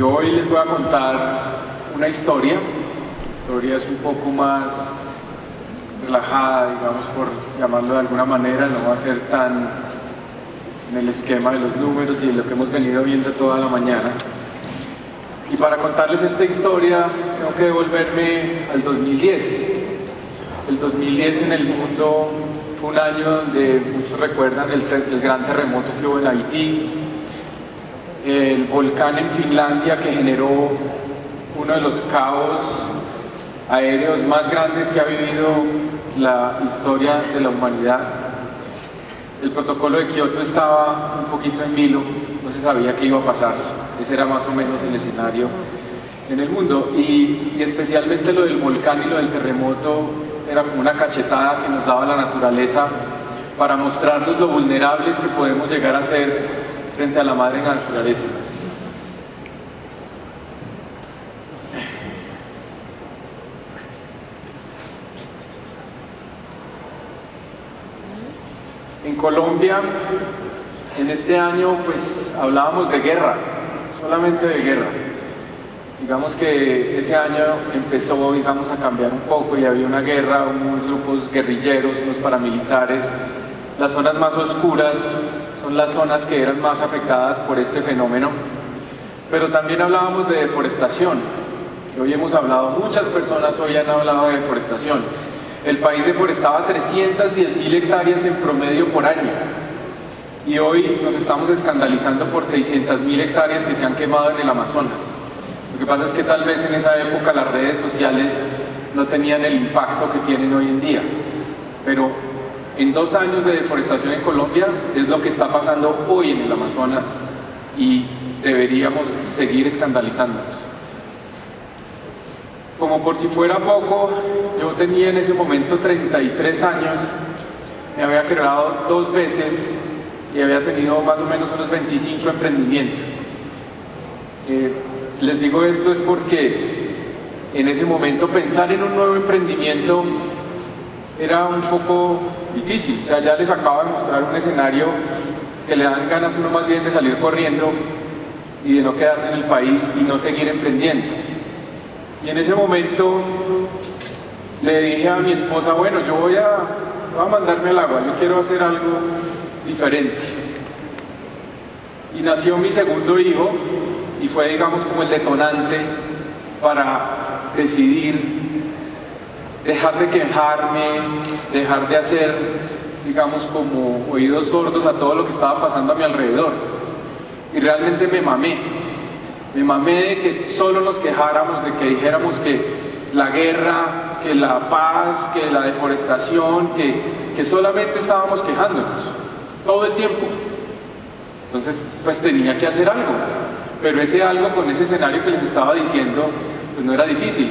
Yo hoy les voy a contar una historia. La historia es un poco más relajada, digamos, por llamarlo de alguna manera, no va a ser tan en el esquema de los números y de lo que hemos venido viendo toda la mañana. Y para contarles esta historia tengo que devolverme al 2010. El 2010 en el mundo fue un año donde muchos recuerdan el gran terremoto que hubo en Haití, el volcán en Finlandia que generó uno de los caos aéreos más grandes que ha vivido la historia de la humanidad. El protocolo de Kioto estaba un poquito en vilo, no se sabía qué iba a pasar. Ese era más o menos el escenario en el mundo, y especialmente lo del volcán y lo del terremoto era como una cachetada que nos daba la naturaleza para mostrarnos lo vulnerables que podemos llegar a ser frente a la madre naturaleza. En Colombia, en este año, pues hablábamos de guerra, solamente de guerra. Digamos que ese año empezó, digamos, a cambiar un poco y había una guerra, unos grupos guerrilleros, unos paramilitares. Las zonas más oscuras son las zonas que eran más afectadas por este fenómeno. Pero también hablábamos de deforestación, que hoy hemos hablado, muchas personas hoy han hablado de deforestación. El país deforestaba 310.000 hectáreas en promedio por año. Y hoy nos estamos escandalizando por 600.000 hectáreas que se han quemado en el Amazonas. Lo que pasa es que tal vez en esa época las redes sociales no tenían el impacto que tienen hoy en día. Pero en 2 años de deforestación en Colombia es lo que está pasando hoy en el Amazonas y deberíamos seguir escandalizándonos. Como por si fuera poco, yo tenía en ese momento 33 años, me había quebrado 2 veces y había tenido más o menos unos 25 emprendimientos. Les digo esto es porque en ese momento pensar en un nuevo emprendimiento era un poco difícil. O sea, ya les acabo de mostrar un escenario que le dan ganas uno más bien de salir corriendo y de no quedarse en el país y no seguir emprendiendo. Y en ese momento le dije a mi esposa, bueno, yo voy a mandarme al agua, yo quiero hacer algo diferente. Y nació mi segundo hijo y fue, digamos, como el detonante para decidir dejar de quejarme, dejar de hacer, digamos, como oídos sordos a todo lo que estaba pasando a mi alrededor. Y realmente me mamé de que solo nos quejáramos, de que dijéramos que la guerra, que la paz, que la deforestación, que solamente estábamos quejándonos todo el tiempo. Entonces, pues tenía que hacer algo, pero ese algo con ese escenario que les estaba diciendo, pues no era difícil.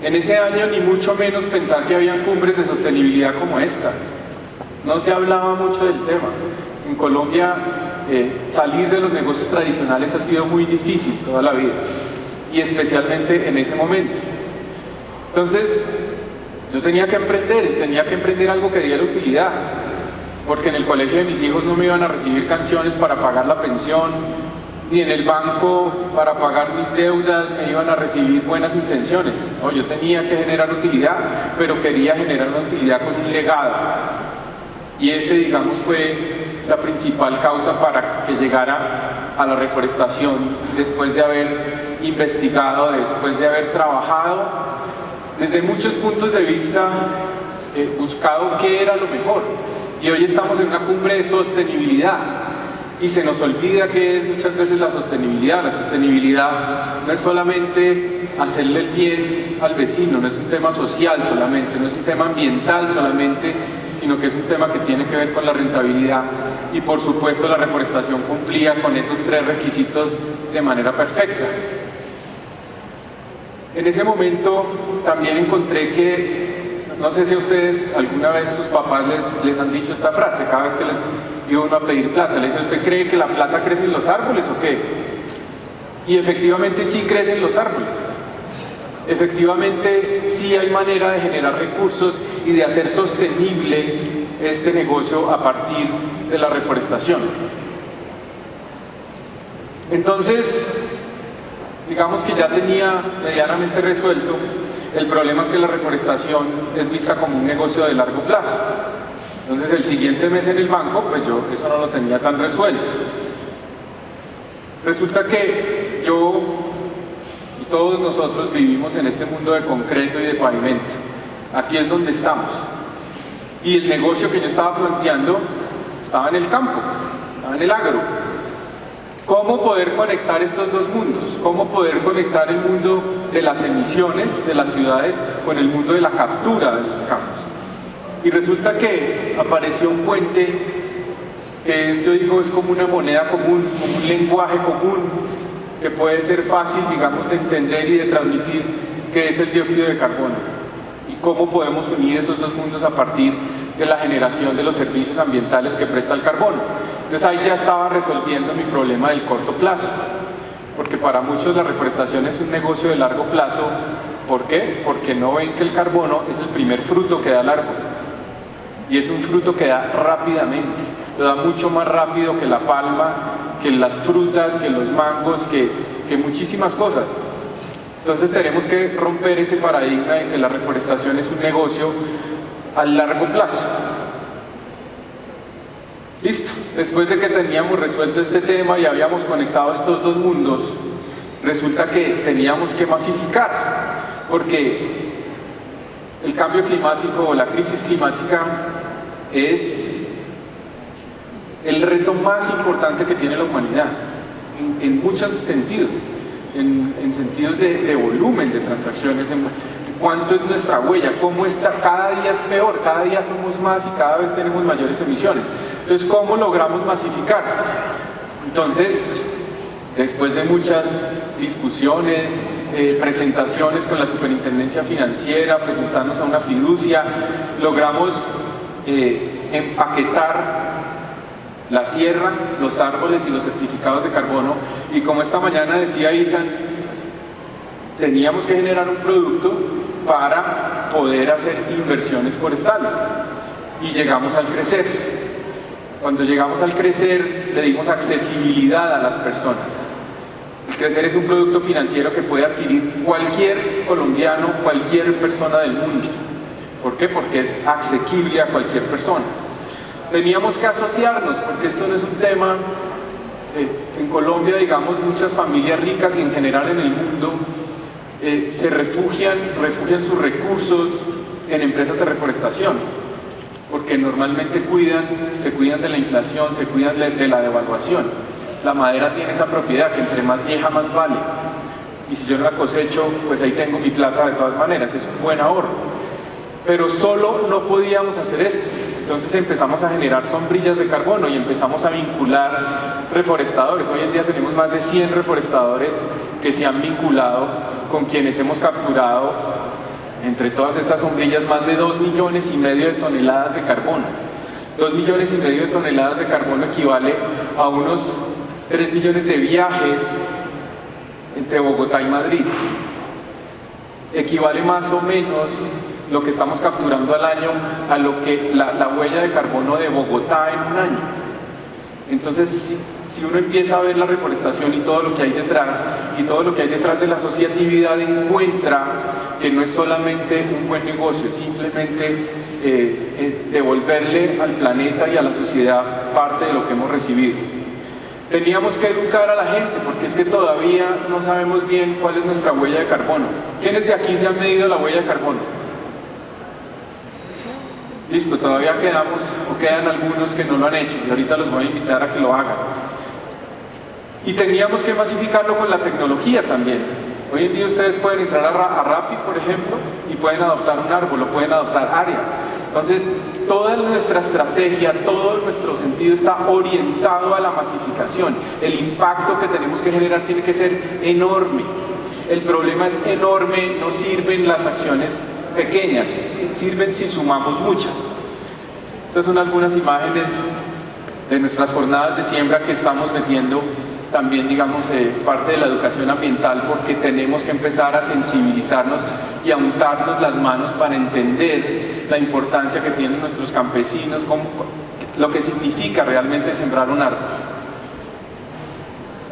En ese año ni mucho menos pensar que habían cumbres de sostenibilidad como esta. No se hablaba mucho del tema. En Colombia salir de los negocios tradicionales ha sido muy difícil toda la vida, y especialmente en ese momento. Entonces, yo tenía que emprender algo que diera utilidad, porque en el colegio de mis hijos no me iban a recibir canciones para pagar la pensión, ni en el banco para pagar mis deudas me iban a recibir buenas intenciones. No, yo tenía que generar utilidad, pero quería generar una utilidad con un legado. Y ese, digamos, fue la principal causa para que llegara a la reforestación, después de haber investigado, después de haber trabajado desde muchos puntos de vista, buscado qué era lo mejor. Y hoy estamos en una cumbre de sostenibilidad y se nos olvida qué es muchas veces la sostenibilidad. La sostenibilidad no es solamente hacerle el bien al vecino, no es un tema social solamente, no es un tema ambiental solamente, sino que es un tema que tiene que ver con la rentabilidad. Y por supuesto la reforestación cumplía con esos 3 requisitos de manera perfecta. En ese momento también encontré que, no sé si a ustedes alguna vez sus papás les han dicho esta frase, cada vez que les iba uno a pedir plata, le dicen, ¿usted cree que la plata crece en los árboles o qué? Y efectivamente sí crecen los árboles. Efectivamente sí hay manera de generar recursos y de hacer sostenible este negocio a partir de la reforestación. Entonces, digamos que ya tenía medianamente resuelto. El problema es que la reforestación es vista como un negocio de largo plazo. Entonces el siguiente mes en el banco, pues yo eso no lo tenía tan resuelto. Resulta que yo y todos nosotros vivimos en este mundo de concreto y de pavimento. Aquí es donde estamos. Y el negocio que yo estaba planteando estaba en el campo, estaba en el agro. ¿Cómo poder conectar estos dos mundos? ¿Cómo poder conectar el mundo de las emisiones de las ciudades con el mundo de la captura de los campos? Y resulta que apareció un puente que yo digo es como una moneda común, como un lenguaje común que puede ser fácil, digamos, de entender y de transmitir, que es el dióxido de carbono. Y cómo podemos unir esos dos mundos a partir de la generación de los servicios ambientales que presta el carbono. Entonces ahí ya estaba resolviendo mi problema del corto plazo, porque para muchos la reforestación es un negocio de largo plazo. ¿Por qué? Porque no ven que el carbono es el primer fruto que da el árbol, y es un fruto que da rápidamente, lo da mucho más rápido que la palma, que las frutas, que los mangos, que muchísimas cosas. Entonces tenemos que romper ese paradigma de que la reforestación es un negocio a largo plazo. Listo, después de que teníamos resuelto este tema y habíamos conectado estos dos mundos, resulta que teníamos que masificar, porque el cambio climático o la crisis climática es el reto más importante que tiene la humanidad, en muchos sentidos, en sentidos de volumen de transacciones, en cuánto es nuestra huella, cómo está, cada día es peor, cada día somos más y cada vez tenemos mayores emisiones. Entonces, ¿cómo logramos masificar? Entonces, después de muchas discusiones, presentaciones con la Superintendencia Financiera, presentarnos a una fiducia, logramos empaquetar la tierra, los árboles y los certificados de carbono, y como esta mañana decía Ichan, teníamos que generar un producto para poder hacer inversiones forestales, y llegamos al crecer. Cuando llegamos al crecer, le dimos accesibilidad a las personas. El crecer es un producto financiero que puede adquirir cualquier colombiano, cualquier persona del mundo. ¿Por qué? Porque es asequible a cualquier persona. Teníamos que asociarnos, porque esto no es un tema, en Colombia, digamos, muchas familias ricas y en general en el mundo se refugian sus recursos en empresas de reforestación, porque normalmente se cuidan de la inflación, se cuidan de la devaluación. La madera tiene esa propiedad que entre más vieja más vale, y si yo no la cosecho, pues ahí tengo mi plata de todas maneras, es un buen ahorro. Pero solo no podíamos hacer esto. Entonces empezamos a generar sombrillas de carbono y empezamos a vincular reforestadores. Hoy en día tenemos más de 100 reforestadores que se han vinculado, con quienes hemos capturado entre todas estas sombrillas más de 2,5 millones de toneladas de carbono. 2,5 millones de toneladas de carbono equivale a unos 3 millones de viajes entre Bogotá y Madrid. Equivale más o menos lo que estamos capturando al año a lo que la huella de carbono de Bogotá en un año. Entonces, si uno empieza a ver la reforestación y todo lo que hay detrás, y todo lo que hay detrás de la asociatividad, encuentra que no es solamente un buen negocio, es simplemente devolverle al planeta y a la sociedad parte de lo que hemos recibido. Teníamos que educar a la gente, porque es que todavía no sabemos bien cuál es nuestra huella de carbono. ¿Quiénes de aquí se han medido la huella de carbono? Listo, todavía quedan algunos que no lo han hecho, y ahorita los voy a invitar a que lo hagan. Y teníamos que masificarlo con la tecnología también. Hoy en día ustedes pueden entrar a Rappi, por ejemplo, y pueden adoptar un árbol, o pueden adoptar área. Entonces, toda nuestra estrategia, todo nuestro sentido está orientado a la masificación. El impacto que tenemos que generar tiene que ser enorme. El problema es enorme, no sirven las acciones pequeñas, sirven si sumamos muchas. Estas son algunas imágenes de nuestras jornadas de siembra que estamos metiendo también, digamos, parte de la educación ambiental, porque tenemos que empezar a sensibilizarnos y a untarnos las manos para entender la importancia que tienen nuestros campesinos, lo que significa realmente sembrar un árbol.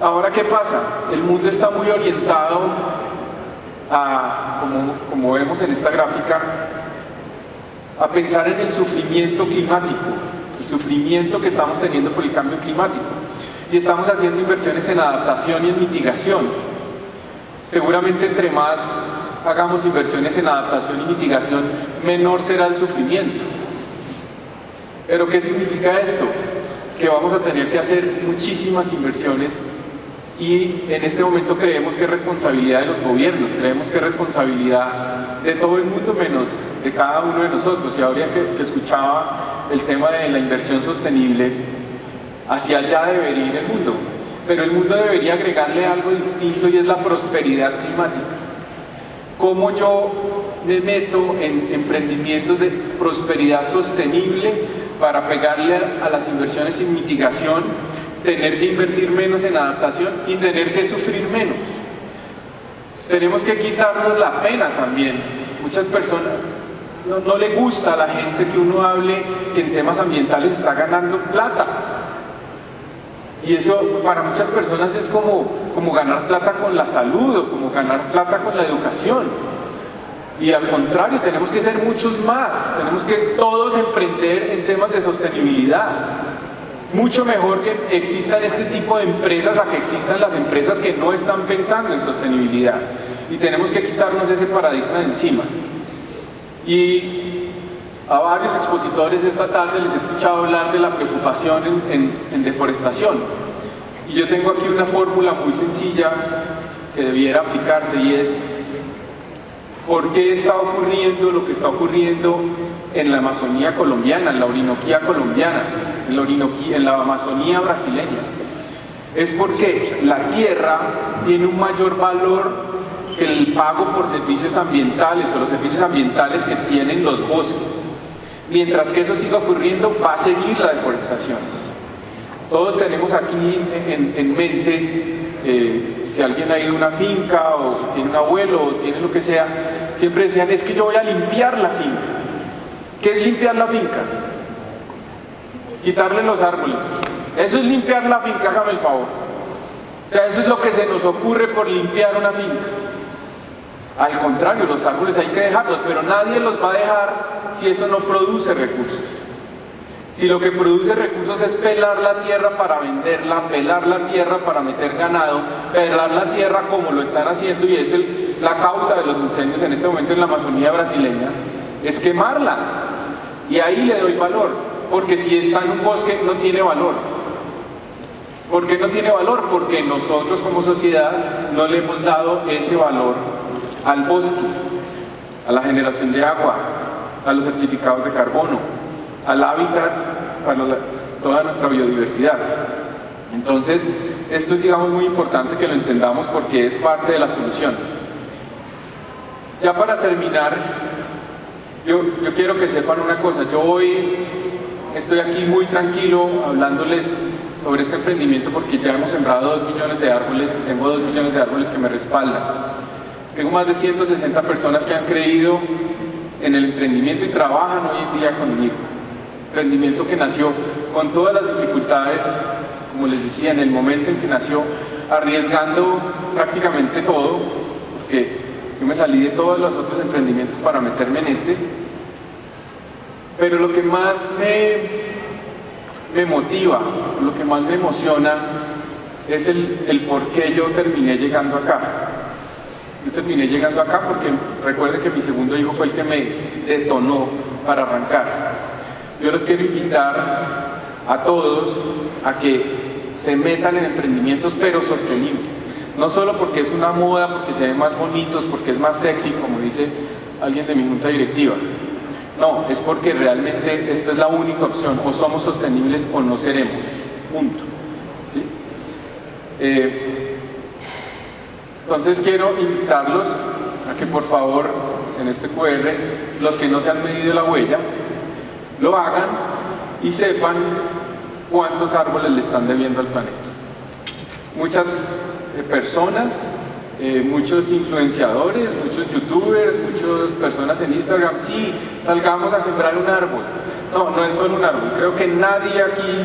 Ahora, ¿qué pasa? El mundo está muy orientado a, como vemos en esta gráfica, a pensar en el sufrimiento climático, el sufrimiento que estamos teniendo por el cambio climático. Y estamos haciendo inversiones en adaptación y en mitigación. Seguramente entre más hagamos inversiones en adaptación y mitigación, menor será el sufrimiento. ¿Pero qué significa esto? Que vamos a tener que hacer muchísimas inversiones y en este momento creemos que es responsabilidad de los gobiernos, creemos que es responsabilidad de todo el mundo menos de cada uno de nosotros. Y ahora que escuchaba el tema de la inversión sostenible, hacia allá debería ir el mundo, pero el mundo debería agregarle algo distinto y es la prosperidad climática. ¿Cómo yo me meto en emprendimientos de prosperidad sostenible para pegarle a las inversiones en mitigación, tener que invertir menos en adaptación y tener que sufrir menos? Tenemos que quitarnos la pena también. Muchas personas no le gusta a la gente que uno hable que en temas ambientales está ganando plata. Y eso para muchas personas es como ganar plata con la salud o como ganar plata con la educación. Y al contrario, tenemos que ser muchos más, tenemos que todos emprender en temas de sostenibilidad. Mucho mejor que existan este tipo de empresas a que existan las empresas que no están pensando en sostenibilidad. Y tenemos que quitarnos ese paradigma de encima. Y a varios expositores esta tarde les he escuchado hablar de la preocupación en deforestación. Y yo tengo aquí una fórmula muy sencilla que debiera aplicarse y es: ¿por qué está ocurriendo lo que está ocurriendo en la Amazonía colombiana, en la Orinoquía colombiana, en la Amazonía brasileña? Es porque la tierra tiene un mayor valor que el pago por servicios ambientales o los servicios ambientales que tienen los bosques. Mientras que eso siga ocurriendo, va a seguir la deforestación. Todos tenemos aquí en mente, si alguien ha ido a una finca o tiene un abuelo o tiene lo que sea, siempre decían: es que yo voy a limpiar la finca. ¿Qué es limpiar la finca? Quitarle los árboles. Eso es limpiar la finca, hágame el favor. O sea, eso es lo que se nos ocurre por limpiar una finca. Al contrario, los árboles hay que dejarlos, pero nadie los va a dejar si eso no produce recursos. Si lo que produce recursos es pelar la tierra para venderla, pelar la tierra para meter ganado, pelar la tierra como lo están haciendo, y es la causa de los incendios en este momento en la Amazonía brasileña, es quemarla. Y ahí le doy valor, porque si está en un bosque no tiene valor. ¿Por qué no tiene valor? Porque nosotros como sociedad no le hemos dado ese valor al bosque, a la generación de agua, a los certificados de carbono, al hábitat para toda nuestra biodiversidad. Entonces, esto es, digamos, muy importante que lo entendamos porque es parte de la solución. Ya para terminar, yo quiero que sepan una cosa. Yo hoy estoy aquí muy tranquilo hablándoles sobre este emprendimiento porque ya hemos sembrado 2 millones de árboles y tengo 2 millones de árboles que me respaldan. Tengo más de 160 personas que han creído en el emprendimiento y trabajan hoy en día conmigo. Emprendimiento que nació con todas las dificultades, como les decía, en el momento en que nació, arriesgando prácticamente todo, porque yo me salí de todos los otros emprendimientos para meterme en este. Pero lo que más me motiva, lo que más me emociona, es el por qué yo terminé llegando acá. Yo terminé llegando acá porque recuerden que mi segundo hijo fue el que me detonó para arrancar. Yo los quiero invitar a todos a que se metan en emprendimientos pero sostenibles. No solo porque es una moda, porque se ven más bonitos, porque es más sexy, como dice alguien de mi junta directiva. No, es porque realmente esta es la única opción. O somos sostenibles o no seremos. Punto. ¿Sí? Entonces quiero invitarlos a que por favor, pues en este QR, los que no se han medido la huella, lo hagan y sepan cuántos árboles le están debiendo al planeta. Muchas personas, muchos influenciadores, muchos youtubers, muchas personas en Instagram, sí, salgamos a sembrar un árbol. No, no es solo un árbol. Creo que nadie aquí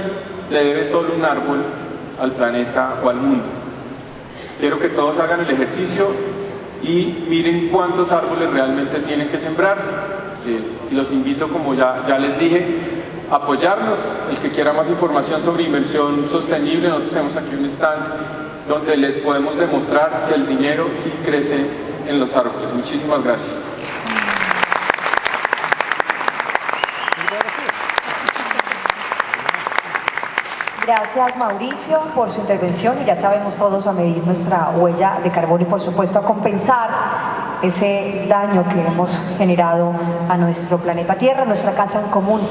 le debe solo un árbol al planeta o al mundo. Quiero que todos hagan el ejercicio y miren cuántos árboles realmente tienen que sembrar. Y los invito, como ya les dije, a apoyarnos. El que quiera más información sobre inversión sostenible, nosotros tenemos aquí un stand donde les podemos demostrar que el dinero sí crece en los árboles. Muchísimas gracias. Gracias, Mauricio, por su intervención, y ya sabemos todos a medir nuestra huella de carbono y, por supuesto, a compensar ese daño que hemos generado a nuestro planeta Tierra, nuestra casa en común.